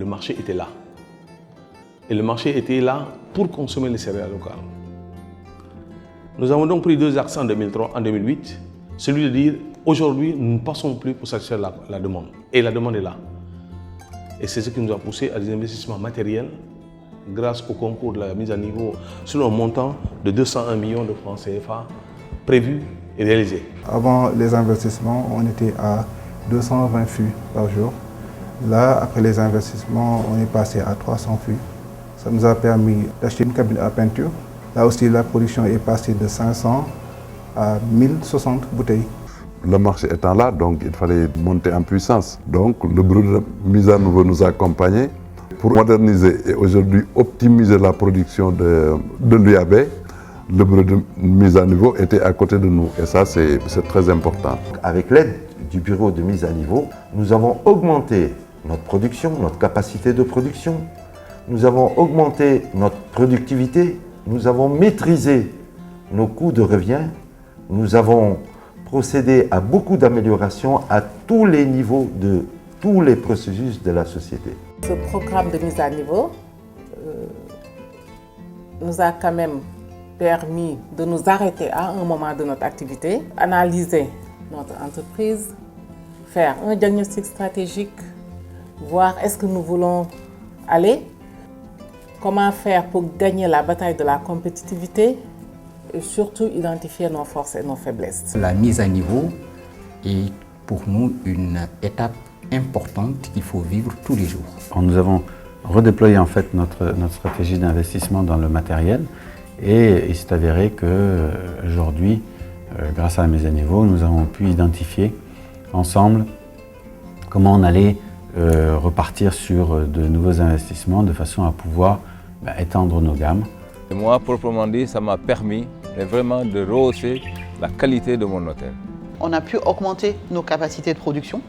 marché était là. Et le marché était là pour consommer les céréales locales. Nous avons donc pris deux axes en 2008. Celui de dire, aujourd'hui, nous ne passons plus pour satisfaire la demande. Et la demande est là. Et c'est ce qui nous a poussé à des investissements matériels grâce au concours de la mise à niveau sur un montant de 201 millions de francs CFA prévus et réalisés. Avant les investissements, on était à 220 fûts par jour. Là, après les investissements, on est passé à 300 fûts. Ça nous a permis d'acheter une cabine à peinture. Là aussi, la production est passée de 500 à 1060 bouteilles. Le marché étant là, donc il fallait monter en puissance. Donc le bureau de mise à niveau nous a accompagnés pour moderniser et aujourd'hui optimiser la production de l'UAB. Le bureau de mise à niveau était à côté de nous et ça c'est très important. Avec l'aide du bureau de mise à niveau, nous avons augmenté notre production, notre capacité de production. Nous avons augmenté notre productivité. Nous avons maîtrisé nos coûts de revient. Nous avons procédé à beaucoup d'améliorations à tous les niveaux de tous les processus de la société. Ce programme de mise à niveau nous a quand même permis de nous arrêter à un moment de notre activité, analyser notre entreprise, faire un diagnostic stratégique, voir est-ce que nous voulons aller, comment faire pour gagner la bataille de la compétitivité et surtout identifier nos forces et nos faiblesses. La mise à niveau est pour nous une étape importante qu'il faut vivre tous les jours. Nous avons redéployé en fait notre stratégie d'investissement dans le matériel et il s'est avéré qu'aujourd'hui, grâce à la mise à niveau, nous avons pu identifier ensemble comment on allait repartir sur de nouveaux investissements de façon à pouvoir étendre nos gammes. Et moi, proprement dit, ça m'a permis vraiment de rehausser la qualité de mon hôtel. On a pu augmenter nos capacités de production.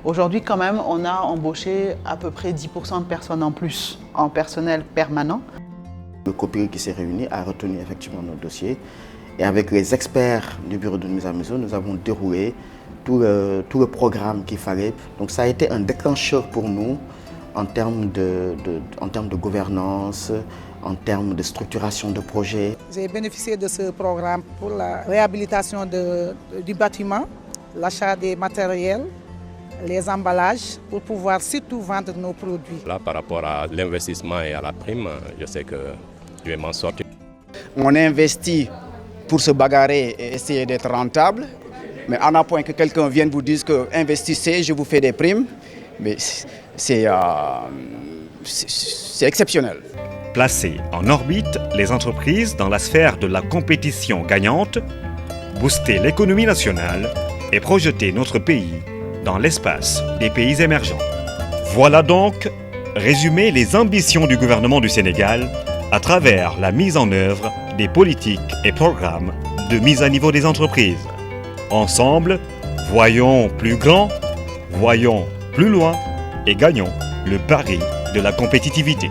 Aujourd'hui, quand même, on a embauché à peu près 10% de personnes en plus en personnel permanent. Le COPIRI qui s'est réuni a retenu effectivement notre dossier et avec les experts du bureau de mise à niveau, nous avons déroulé tout le programme qu'il fallait. Donc ça a été un déclencheur pour nous en termes de gouvernance, en termes de structuration de projet. J'ai bénéficié de ce programme pour la réhabilitation du bâtiment, l'achat des matériels, les emballages, pour pouvoir surtout vendre nos produits. Là, par rapport à l'investissement et à la prime, je sais que je vais m'en sortir. On investit pour se bagarrer et essayer d'être rentable, mais à un point que quelqu'un vienne vous dire que investissez, je vous fais des primes, mais c'est exceptionnel. Placer en orbite les entreprises dans la sphère de la compétition gagnante, booster l'économie nationale et projeter notre pays dans l'espace des pays émergents. Voilà donc résumé les ambitions du gouvernement du Sénégal à travers la mise en œuvre des politiques et programmes de mise à niveau des entreprises. Ensemble, voyons plus grand, voyons plus loin et gagnons le pari de la compétitivité.